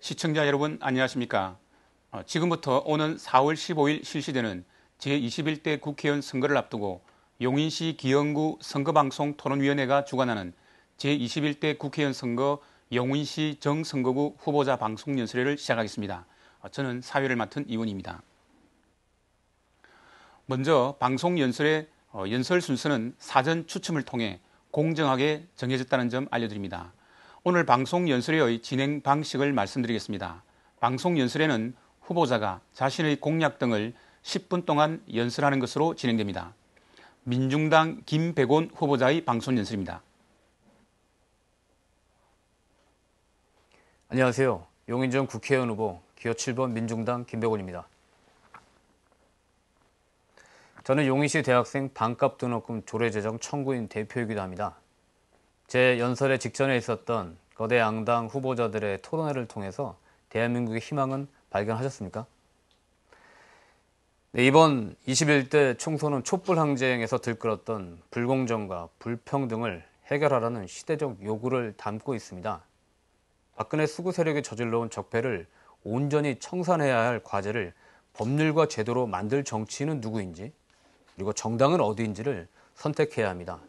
시청자 여러분 안녕하십니까? 지금부터 오는 4월 15일 실시되는 제21대 국회의원 선거를 앞두고 용인시 기영구 선거방송 토론위원회가 주관하는 제21대 국회의원 선거 용인시 정선거구 후보자 방송 연설회를 시작하겠습니다. 저는 사회를 맡은 이원입니다. 먼저 방송 연설의 연설 순서는 사전 추첨을 통해 공정하게 정해졌다는 점 알려드립니다. 오늘 방송 연설회의 진행 방식을 말씀드리겠습니다. 방송 연설회는 후보자가 자신의 공약 등을 10분 동안 연설하는 것으로 진행됩니다. 민중당 김백온 후보자의 방송 연설입니다. 안녕하세요. 용인전 국회의원 후보 기호 7번 민중당 김백온입니다. 저는 용인시 대학생 반값 등록금 조례 제정 청구인 대표이기도 합니다. 제 연설의 직전에 있었던 거대 양당 후보자들의 토론회를 통해서 대한민국의 희망은 발견하셨습니까? 네, 이번 21대 총선은 촛불 항쟁에서 들끓었던 불공정과 불평등을 해결하라는 시대적 요구를 담고 있습니다. 박근혜 수구 세력이 저질러온 적폐를 온전히 청산해야 할 과제를 법률과 제도로 만들 정치인은 누구인지, 그리고 정당은 어디인지를 선택해야 합니다.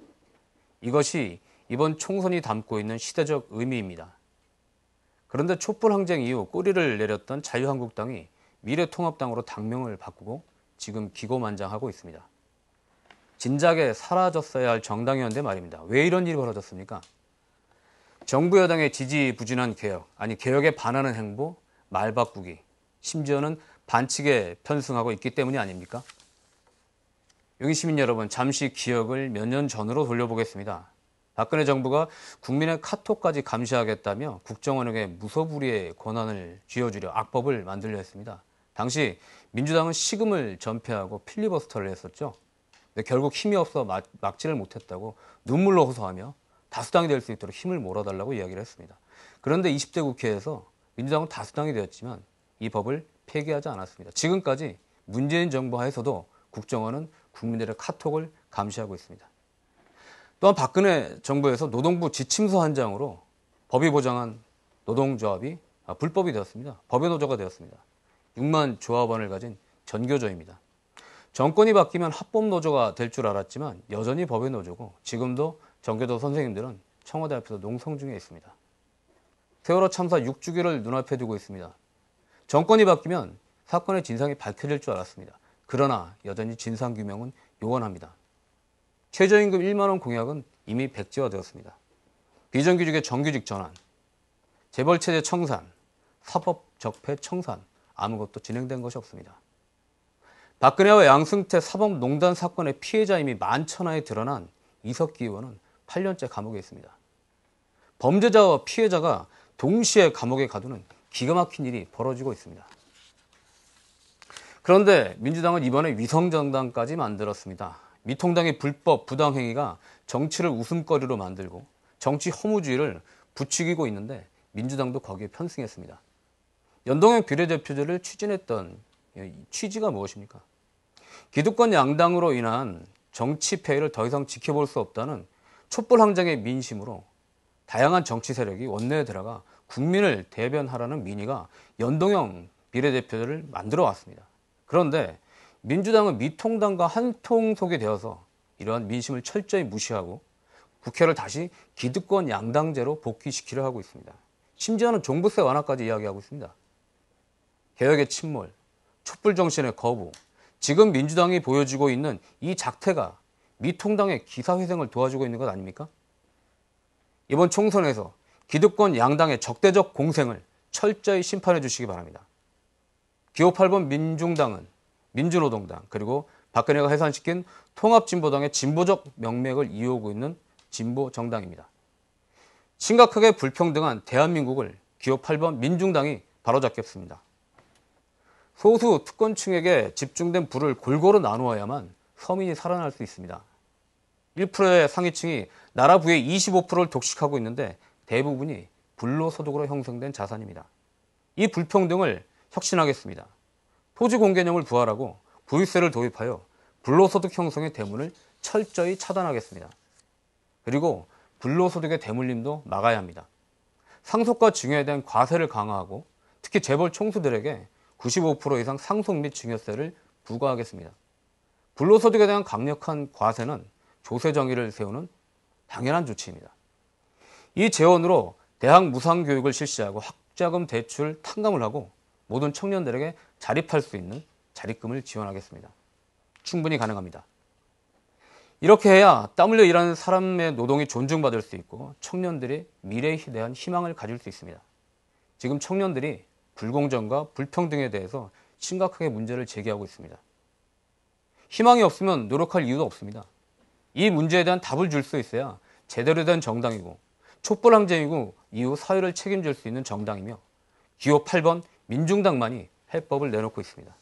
이것이 이번 총선이 담고 있는 시대적 의미입니다. 그런데 촛불 항쟁 이후 꼬리를 내렸던 자유한국당이 미래통합당으로 당명을 바꾸고 지금 기고만장하고 있습니다. 진작에 사라졌어야 할 정당이었는데 말입니다. 왜 이런 일이 벌어졌습니까? 정부 여당의 지지부진한 개혁, 아니 개혁에 반하는 행보, 말 바꾸기, 심지어는 반칙에 편승하고 있기 때문이 아닙니까? 용인 시민 여러분, 잠시 기억을 몇 년 전으로 돌려보겠습니다. 박근혜 정부가 국민의 카톡까지 감시하겠다며 국정원에게 무소불위의 권한을 쥐어주려 악법을 만들려 했습니다. 당시 민주당은 식음을 전폐하고 필리버스터를 했었죠. 근데 결국 힘이 없어 막지를 못했다고 눈물로 호소하며 다수당이 될 수 있도록 힘을 몰아달라고 이야기를 했습니다. 그런데 20대 국회에서 민주당은 다수당이 되었지만 이 법을 폐기하지 않았습니다. 지금까지 문재인 정부 하에서도 국정원은 국민들의 카톡을 감시하고 있습니다. 또한 박근혜 정부에서 노동부 지침서 한 장으로 법이 보장한 노동조합이 불법이 되었습니다. 법의 노조가 되었습니다. 6만 조합원을 가진 전교조입니다. 정권이 바뀌면 합법노조가 될 줄 알았지만 여전히 법의 노조고 지금도 전교조 선생님들은 청와대 앞에서 농성 중에 있습니다. 세월호 참사 6주기를 눈앞에 두고 있습니다. 정권이 바뀌면 사건의 진상이 밝혀질 줄 알았습니다. 그러나 여전히 진상규명은 요원합니다. 최저임금 1만 원 공약은 이미 백지화되었습니다. 비정규직의 정규직 전환, 재벌체제 청산, 사법 적폐 청산, 아무것도 진행된 것이 없습니다. 박근혜와 양승태 사법농단 사건의 피해자임이 만천하에 드러난 이석기 의원은 8년째 감옥에 있습니다. 범죄자와 피해자가 동시에 감옥에 가두는 기가 막힌 일이 벌어지고 있습니다. 그런데 민주당은 이번에 위성정당까지 만들었습니다. 미통당의 불법 부당행위가 정치를 웃음거리로 만들고 정치 허무주의를 부추기고 있는데 민주당도 거기에 편승했습니다. 연동형 비례대표제를 추진했던 취지가 무엇입니까? 기득권 양당으로 인한 정치 폐해를 더 이상 지켜볼 수 없다는 촛불 항쟁의 민심으로 다양한 정치 세력이 원내에 들어가 국민을 대변하라는 민의가 연동형 비례대표제를 만들어 왔습니다. 그런데 민주당은 미통당과 한통속이 되어서 이러한 민심을 철저히 무시하고 국회를 다시 기득권 양당제로 복귀시키려 하고 있습니다. 심지어는 종부세 완화까지 이야기하고 있습니다. 개혁의 침몰, 촛불 정신의 거부, 지금 민주당이 보여주고 있는 이 작태가 미통당의 기사회생을 도와주고 있는 것 아닙니까? 이번 총선에서 기득권 양당의 적대적 공생을 철저히 심판해 주시기 바랍니다. 기호 8번 민중당은 민주노동당 그리고 박근혜가 해산시킨 통합진보당의 진보적 명맥을 이어오고 있는 진보정당입니다. 심각하게 불평등한 대한민국을 기호 8번 민중당이 바로잡겠습니다. 소수 특권층에게 집중된 부를 골고루 나누어야만 서민이 살아날 수 있습니다. 1%의 상위층이 나라 부의 25%를 독식하고 있는데 대부분이 불로소득으로 형성된 자산입니다. 이 불평등을 혁신하겠습니다. 토지 공개념을 부활하고 부유세를 도입하여 불로소득 형성의 대문을 철저히 차단하겠습니다. 그리고 불로소득의 대물림도 막아야 합니다. 상속과 증여에 대한 과세를 강화하고 특히 재벌 총수들에게 95% 이상 상속 및 증여세를 부과하겠습니다. 불로소득에 대한 강력한 과세는 조세 정의를 세우는 당연한 조치입니다. 이 재원으로 대학 무상교육을 실시하고 학자금 대출 탕감을 하고 모든 청년들에게 자립할 수 있는 자립금을 지원하겠습니다. 충분히 가능합니다. 이렇게 해야 땀 흘려 일하는 사람의 노동이 존중받을 수 있고 청년들이 미래에 대한 희망을 가질 수 있습니다. 지금 청년들이 불공정과 불평등에 대해서 심각하게 문제를 제기하고 있습니다. 희망이 없으면 노력할 이유도 없습니다. 이 문제에 대한 답을 줄 수 있어야 제대로 된 정당이고 촛불항쟁이고 이후 사회를 책임질 수 있는 정당이며 기호 8번 민중당만이 해법을 내놓고 있습니다.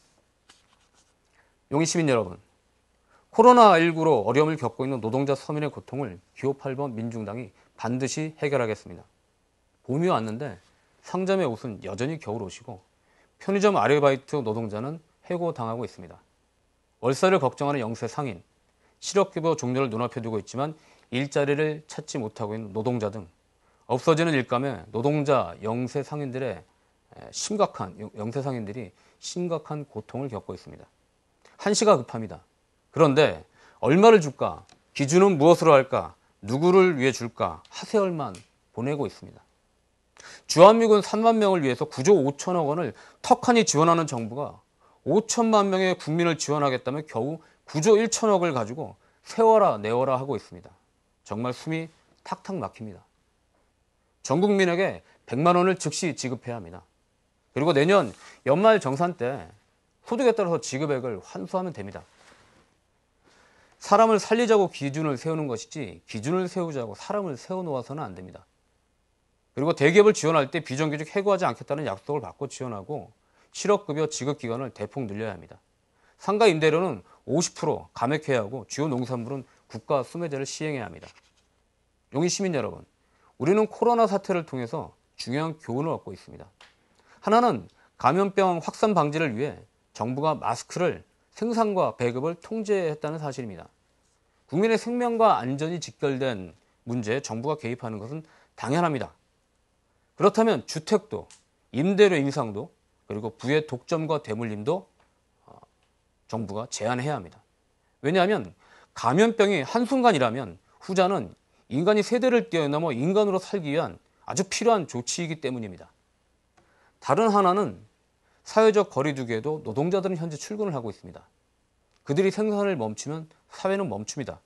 용인 시민 여러분, 코로나19로 어려움을 겪고 있는 노동자 서민의 고통을 기호 8번 민중당이 반드시 해결하겠습니다. 봄이 왔는데 상점의 옷은 여전히 겨울옷이고 편의점 아르바이트 노동자는 해고당하고 있습니다. 월세를 걱정하는 영세 상인, 실업급여 종료를 눈앞에 두고 있지만 일자리를 찾지 못하고 있는 노동자 등 없어지는 일감에 노동자 영세 상인들이 심각한 고통을 겪고 있습니다. 한시가 급합니다. 그런데 얼마를 줄까? 기준은 무엇으로 할까? 누구를 위해 줄까? 하세월만 보내고 있습니다. 주한미군 3만 명을 위해서 9조 5천억 원을 턱하니 지원하는 정부가 5천만 명의 국민을 지원하겠다며 겨우 9조 1천억을 가지고 세워라 내워라 하고 있습니다. 정말 숨이 탁탁 막힙니다. 전 국민에게 100만 원을 즉시 지급해야 합니다. 그리고 내년 연말 정산 때 소득에 따라서 지급액을 환수하면 됩니다. 사람을 살리자고 기준을 세우는 것이지 기준을 세우자고 사람을 세워놓아서는 안 됩니다. 그리고 대기업을 지원할 때 비정규직 해고하지 않겠다는 약속을 받고 지원하고 실업급여 지급기간을 대폭 늘려야 합니다. 상가 임대료는 50% 감액해야 하고 주요 농산물은 국가 수매제를 시행해야 합니다. 용인 시민 여러분, 우리는 코로나 사태를 통해서 중요한 교훈을 얻고 있습니다. 하나는 감염병 확산 방지를 위해 정부가 마스크를 생산과 배급을 통제했다는 사실입니다. 국민의 생명과 안전이 직결된 문제에 정부가 개입하는 것은 당연합니다. 그렇다면 주택도, 임대료 인상도, 그리고 부의 독점과 대물림도 정부가 제한해야 합니다. 왜냐하면 감염병이 한순간이라면 후자는 인간이 세대를 뛰어넘어 인간으로 살기 위한 아주 필요한 조치이기 때문입니다. 다른 하나는 사회적 거리두기에도 노동자들은 현재 출근을 하고 있습니다. 그들이 생산을 멈추면 사회는 멈춥니다.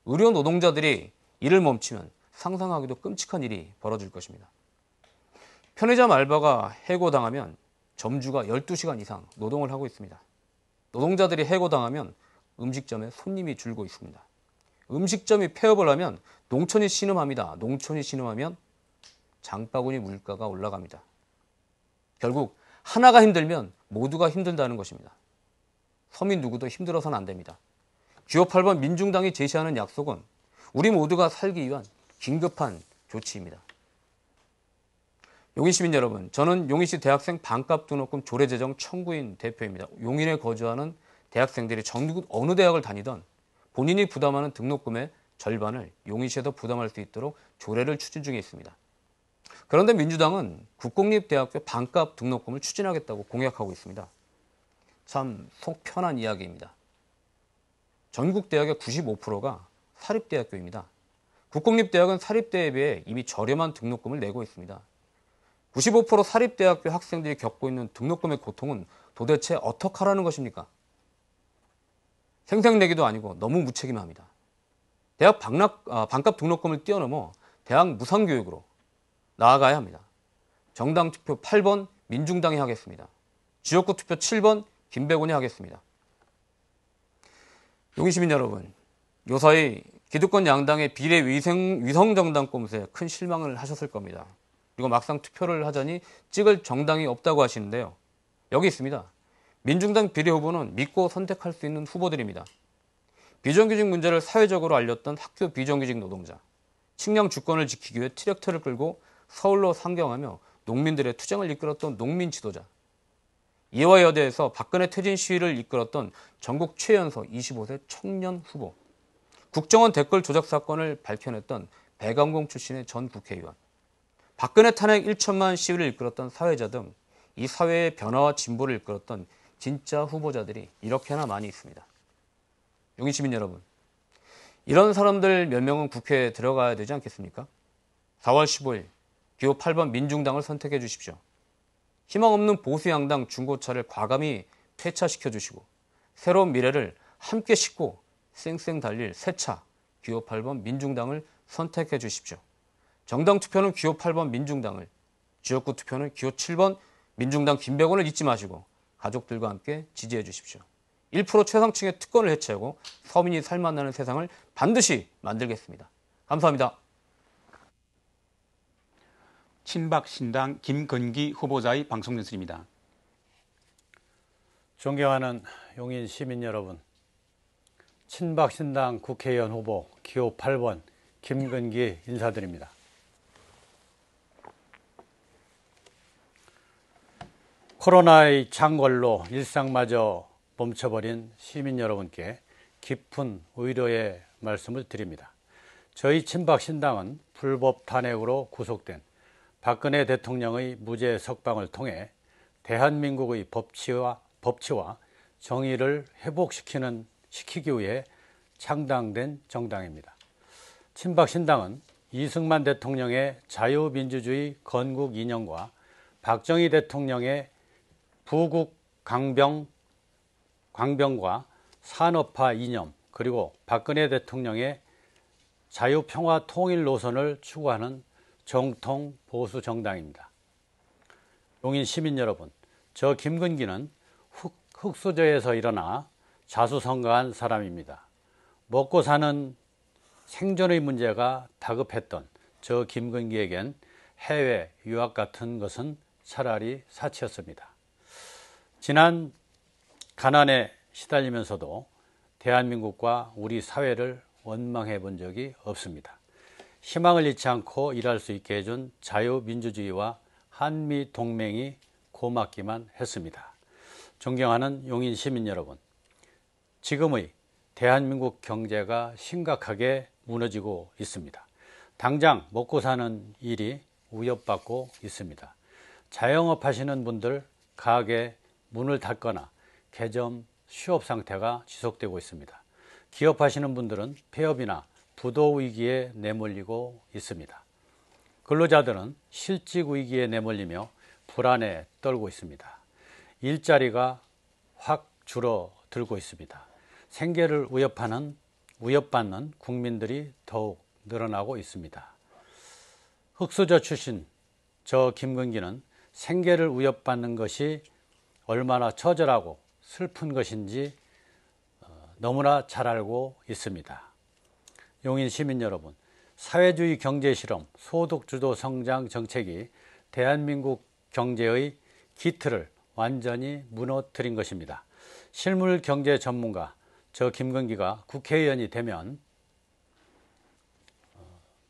의료 노동자들이 일을 멈추면 상상하기도 끔찍한 일이 벌어질 것입니다. 편의점 알바가 해고당하면 점주가 12시간 이상 노동을 하고 있습니다. 노동자들이 해고당하면 음식점에 손님이 줄고 있습니다. 음식점이 폐업을 하면 농촌이 신음합니다. 농촌이 신음하면 장바구니 물가가 올라갑니다. 결국 하나가 힘들면 모두가 힘든다는 것입니다. 서민 누구도 힘들어서는 안 됩니다. 기호 8번 민중당이 제시하는 약속은 우리 모두가 살기 위한 긴급한 조치입니다. 용인 시민 여러분, 저는 용인시 대학생 반값 등록금 조례 제정 청구인 대표입니다. 용인에 거주하는 대학생들이 전국 어느 대학을 다니던 본인이 부담하는 등록금의 절반을 용인시에서 부담할 수 있도록 조례를 추진 중에 있습니다. 그런데 민주당은 국공립대학교 반값 등록금을 추진하겠다고 공약하고 있습니다. 참 속 편한 이야기입니다. 전국 대학의 95%가 사립대학교입니다. 국공립대학은 사립대에 비해 이미 저렴한 등록금을 내고 있습니다. 95% 사립대학교 학생들이 겪고 있는 등록금의 고통은 도대체 어떡하라는 것입니까? 생색내기도 아니고 너무 무책임합니다. 대학 반값 등록금을 뛰어넘어 대학 무상교육으로 나아가야 합니다. 정당 투표 8번 민중당이 하겠습니다. 지역구 투표 7번 김배곤이 하겠습니다. 용인 시민 여러분, 요사이 기득권 양당의 비례 위성정당 꼼수에 큰 실망을 하셨을 겁니다. 그리고 막상 투표를 하자니 찍을 정당이 없다고 하시는데요. 여기 있습니다. 민중당 비례 후보는 믿고 선택할 수 있는 후보들입니다. 비정규직 문제를 사회적으로 알렸던 학교 비정규직 노동자, 식량 주권을 지키기 위해 트랙터를 끌고 서울로 상경하며 농민들의 투쟁을 이끌었던 농민 지도자, 이화여대에서 박근혜 퇴진 시위를 이끌었던 전국 최연소 25세 청년 후보, 국정원 댓글 조작 사건을 밝혀냈던 배감공 출신의 전 국회의원, 박근혜 탄핵 1천만 시위를 이끌었던 사회자 등 이 사회의 변화와 진보를 이끌었던 진짜 후보자들이 이렇게나 많이 있습니다. 용인 시민 여러분, 이런 사람들 몇 명은 국회에 들어가야 되지 않겠습니까? 4월 15일 기호 8번 민중당을 선택해 주십시오. 희망 없는 보수 양당 중고차를 과감히 폐차시켜 주시고 새로운 미래를 함께 싣고 쌩쌩 달릴 새 차 기호 8번 민중당을 선택해 주십시오. 정당 투표는 기호 8번 민중당을, 지역구 투표는 기호 7번 민중당 김백원을 잊지 마시고 가족들과 함께 지지해 주십시오. 1% 최상층의 특권을 해체하고 서민이 살맛나는 세상을 반드시 만들겠습니다. 감사합니다. 친박 신당 김건기 후보자의 방송 연설입니다. 존경하는 용인 시민 여러분, 친박 신당 국회의원 후보 기호 8번 김건기 인사드립니다. 코로나의 창궐로 일상마저 멈춰버린 시민 여러분께 깊은 위로의 말씀을 드립니다. 저희 친박 신당은 불법 탄핵으로 구속된 박근혜 대통령의 무죄 석방을 통해 대한민국의 법치와 정의를 회복시키기 위해 창당된 정당입니다. 친박 신당은 이승만 대통령의 자유민주주의 건국 이념과 박정희 대통령의 부국 강병과 산업화 이념, 그리고 박근혜 대통령의 자유평화 통일 노선을 추구하는 정통 보수 정당입니다. 용인 시민 여러분, 저 김건기는 흑수저에서 일어나 자수성가한 사람입니다. 먹고 사는 생존의 문제가 다급했던 저 김건기에겐 해외 유학 같은 것은 차라리 사치였습니다. 지난 가난에 시달리면서도 대한민국과 우리 사회를 원망해 본 적이 없습니다. 희망을 잃지 않고 일할 수 있게 해준 자유민주주의와 한미동맹이 고맙기만 했습니다. 존경하는 용인 시민 여러분, 지금의 대한민국 경제가 심각하게 무너지고 있습니다. 당장 먹고 사는 일이 위협받고 있습니다. 자영업 하시는 분들 가게 문을 닫거나 개점 휴업 상태가 지속되고 있습니다. 기업하시는 분들은 폐업이나 부도 위기에 내몰리고 있습니다. 근로자들은 실직 위기에 내몰리며 불안에 떨고 있습니다. 일자리가 확 줄어들고 있습니다. 생계를 위협받는 국민들이 더욱 늘어나고 있습니다. 흑수저 출신 저 김건기는 생계를 위협받는 것이 얼마나 처절하고 슬픈 것인지 너무나 잘 알고 있습니다. 용인 시민 여러분, 사회주의 경제 실험, 소득주도 성장 정책이 대한민국 경제의 기틀을 완전히 무너뜨린 것입니다. 실물 경제 전문가 저 김건기가 국회의원이 되면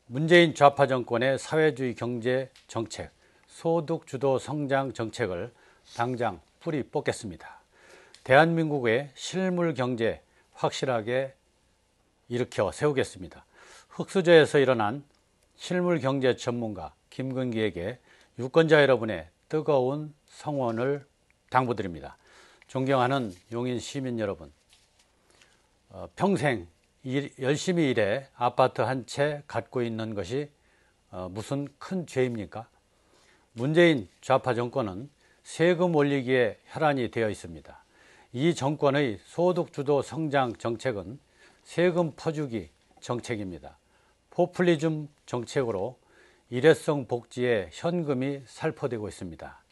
문재인 좌파 정권의 사회주의 경제 정책, 소득주도 성장 정책을 당장 뿌리 뽑겠습니다. 대한민국의 실물 경제 확실하게 일으켜 세우겠습니다. 흑수저에서 일어난 실물 경제 전문가 김건기에게 유권자 여러분의 뜨거운 성원을 당부드립니다. 존경하는 용인 시민 여러분, 평생 열심히 일해 아파트 한 채 갖고 있는 것이 무슨 큰 죄입니까? 문재인 좌파 정권은 세금 올리기에 혈안이 되어 있습니다. 이 정권의 소득주도 성장 정책은 세금 퍼주기 정책입니다. 포퓰리즘 정책으로 일회성 복지에 현금이 살포되고 있습니다.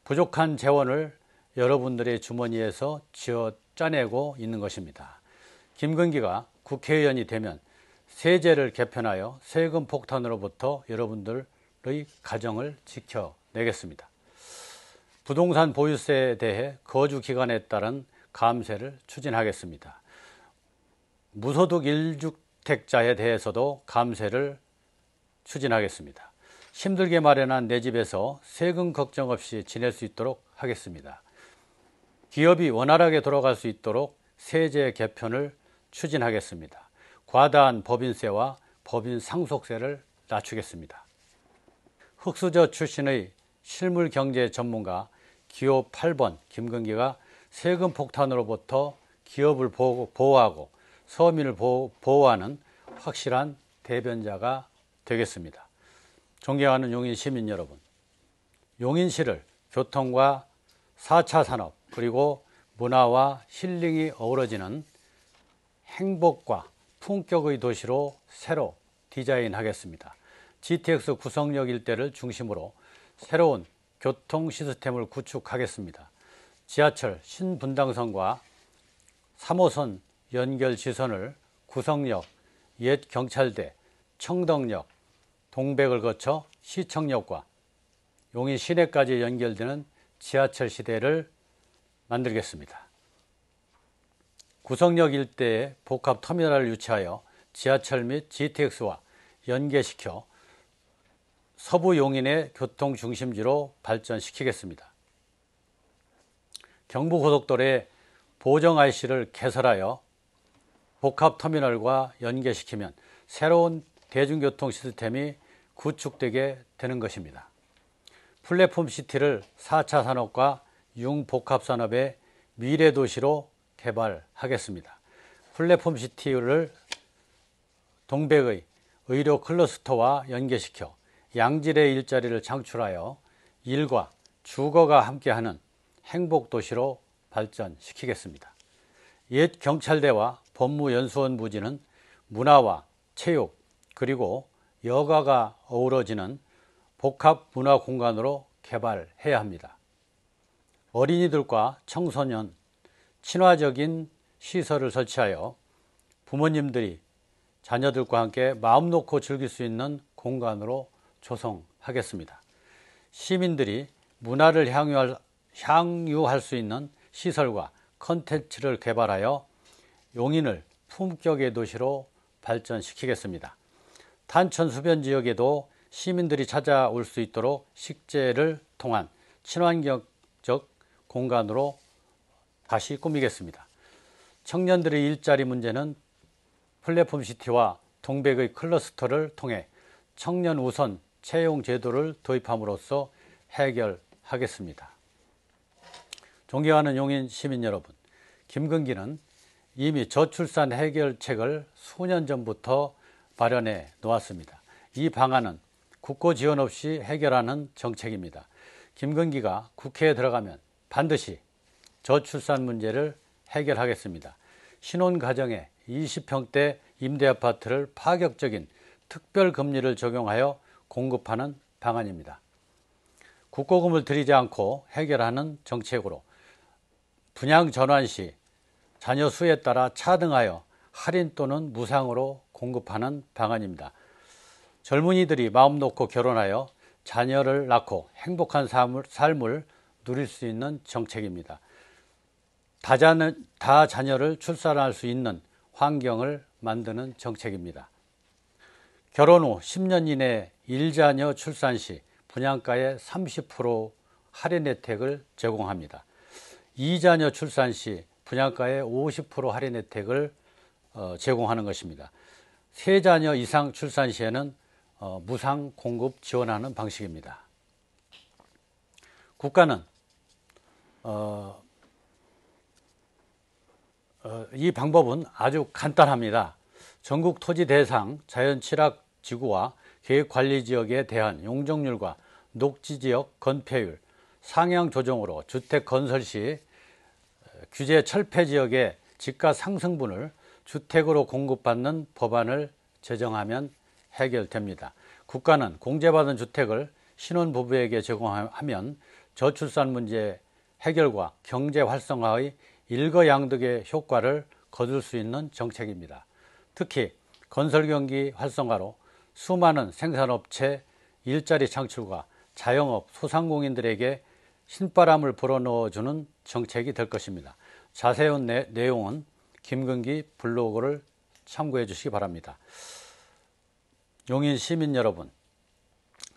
부족한 재원을 여러분들의 주머니에서 쥐어 짜내고 있는 것입니다. 김건기가 국회의원이 되면 세제를 개편하여 세금 폭탄으로부터 여러분들의 가정을 지켜내겠습니다. 부동산 보유세에 대해 거주 기간에 따른 감세를 추진하겠습니다. 무소득 1주택자에 대해서도 감세를 추진하겠습니다. 힘들게 마련한 내 집에서 세금 걱정 없이 지낼 수 있도록 하겠습니다. 기업이 원활하게 돌아갈 수 있도록 세제 개편을 추진하겠습니다. 과다한 법인세와 법인 상속세를 낮추겠습니다. 흑수저 출신의 실물 경제 전문가 기호 8번 김근기가 세금 폭탄으로부터 기업을 보호하고 서민을 보호하는 확실한 대변자가 되겠습니다. 존경하는 용인 시민 여러분, 용인시를 교통과 4차 산업 그리고 문화와 힐링이 어우러지는 행복과 품격의 도시로 새로 디자인하겠습니다. GTX 구성역 일대를 중심으로 새로운 교통 시스템을 구축하겠습니다. 지하철 신분당선과 3호선 연결 지선을 구성역, 옛 경찰대, 청덕역, 동백을 거쳐 시청역과 용인 시내까지 연결되는 지하철 시대를 만들겠습니다. 구성역 일대에 복합 터미널을 유치하여 지하철 및 GTX와 연계시켜 서부 용인의 교통 중심지로 발전시키겠습니다. 경부고속도로에 보정 IC를 개설하여 복합 터미널과 연계시키면 새로운 대중교통 시스템이 구축되게 되는 것입니다. 플랫폼 시티를 4차 산업과 융복합산업의 미래 도시로 개발하겠습니다. 플랫폼 시티를 동백의 의료 클러스터와 연계시켜 양질의 일자리를 창출하여 일과 주거가 함께하는 행복도시로 발전시키겠습니다. 옛 경찰대와 법무연수원 부지는 문화와 체육 그리고 여가가 어우러지는 복합 문화 공간으로 개발해야 합니다. 어린이들과 청소년, 친화적인 시설을 설치하여 부모님들이 자녀들과 함께 마음 놓고 즐길 수 있는 공간으로 조성하겠습니다. 시민들이 문화를 향유할 수 있는 시설과 컨텐츠를 개발하여 용인을 품격의 도시로 발전시키겠습니다. 탄천 수변 지역에도 시민들이 찾아올 수 있도록 식재를 통한 친환경적 공간으로 다시 꾸미겠습니다. 청년들의 일자리 문제는 플랫폼 시티와 동백의 클러스터를 통해 청년 우선 채용 제도를 도입함으로써 해결하겠습니다. 존경하는 용인 시민 여러분, 김근기는 이미 저출산 해결책을 수년 전부터 마련해 놓았습니다. 이 방안은 국고 지원 없이 해결하는 정책입니다. 김근기가 국회에 들어가면 반드시 저출산 문제를 해결하겠습니다. 신혼가정에 20평대 임대아파트를 파격적인 특별금리를 적용하여 공급하는 방안입니다. 국고금을 들이지 않고 해결하는 정책으로 분양 전환 시 자녀 수에 따라 차등하여 할인 또는 무상으로 공급하는 방안입니다. 젊은이들이 마음 놓고 결혼하여 자녀를 낳고 행복한 삶을 누릴 수 있는 정책입니다. 다 자녀를 출산할 수 있는 환경을 만드는 정책입니다. 결혼 후 10년 이내 1자녀 출산 시 분양가의 30% 할인 혜택을 제공합니다. 2자녀 출산 시 분양가의 50% 할인 혜택을 제공하는 것입니다. 3자녀 이상 출산 시에는 무상 공급 지원하는 방식입니다. 국가는 이 방법은 아주 간단합니다. 전국 토지 대상 자연취락지구와 계획관리지역에 대한 용적률과 녹지지역 건폐율 상향 조정으로 주택 건설 시 규제 철폐지역의 집가 상승분을 주택으로 공급받는 법안을 제정하면 해결됩니다. 국가는 공제받은 주택을 신혼부부에게 제공하면 저출산 문제 해결과 경제 활성화의 일거양득의 효과를 거둘 수 있는 정책입니다. 특히 건설 경기 활성화로 수많은 생산업체 일자리 창출과 자영업 소상공인들에게 신바람을 불어넣어주는 정책이 될 것입니다. 자세한 내용은 김근기 블로그를 참고해 주시기 바랍니다. 용인 시민 여러분,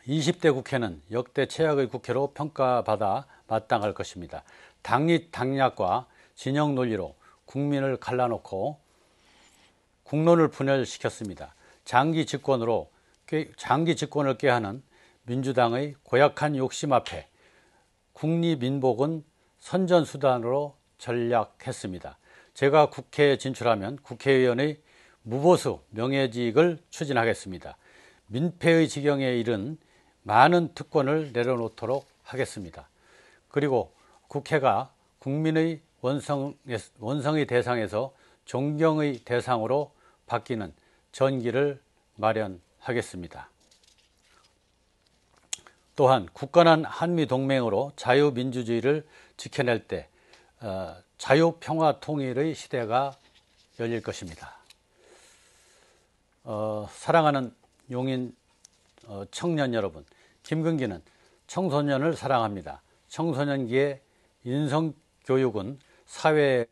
20대 국회는 역대 최악의 국회로 평가받아 마땅할 것입니다. 당리당략과 진영 논리로 국민을 갈라놓고 국론을 분열시켰습니다. 장기 집권을 꾀하는 민주당의 고약한 욕심 앞에 국리민복은 선전수단으로 전략했습니다. 제가 국회에 진출하면 국회의원의 무보수 명예직을 추진하겠습니다. 민폐의 지경에 이른 많은 특권을 내려놓도록 하겠습니다. 그리고 국회가 국민의 원성의 대상에서 존경의 대상으로 바뀌는 전기를 마련하겠습니다. 또한 굳건한 한미동맹으로 자유민주주의를 지켜낼 때 자유평화통일의 시대가 열릴 것입니다. 사랑하는 용인 청년 여러분, 김근기는 청소년을 사랑합니다. 청소년기의 인성교육은 사회에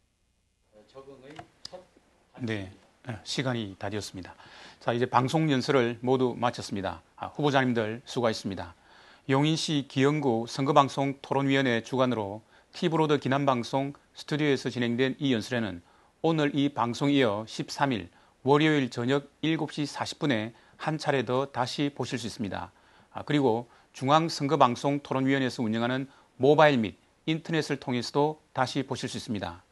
적응의 첫 네, 시간이 다 되었습니다. 자, 이제 방송 연설을 모두 마쳤습니다. 후보자님들 수고하셨습니다. 용인시 기영구 선거방송 토론위원회 주관으로 티브로드 기남방송 스튜디오에서 진행된 이 연설회는 오늘 이 방송에 이어 13일 월요일 저녁 7시 40분에 한 차례 더 다시 보실 수 있습니다. 그리고 중앙선거방송 토론위원회에서 운영하는 모바일 및 인터넷을 통해서도 다시 보실 수 있습니다.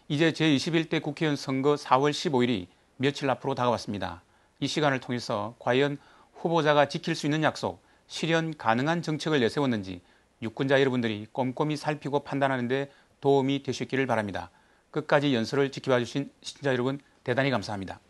이제 제21대 국회의원 선거 4월 15일이 며칠 앞으로 다가왔습니다. 이 시간을 통해서 과연 후보자가 지킬 수 있는 약속, 실현 가능한 정책을 내세웠는지 유권자 여러분들이 꼼꼼히 살피고 판단하는 데 도움이 되셨기를 바랍니다. 끝까지 연설을 지켜봐 주신 시청자 여러분 대단히 감사합니다.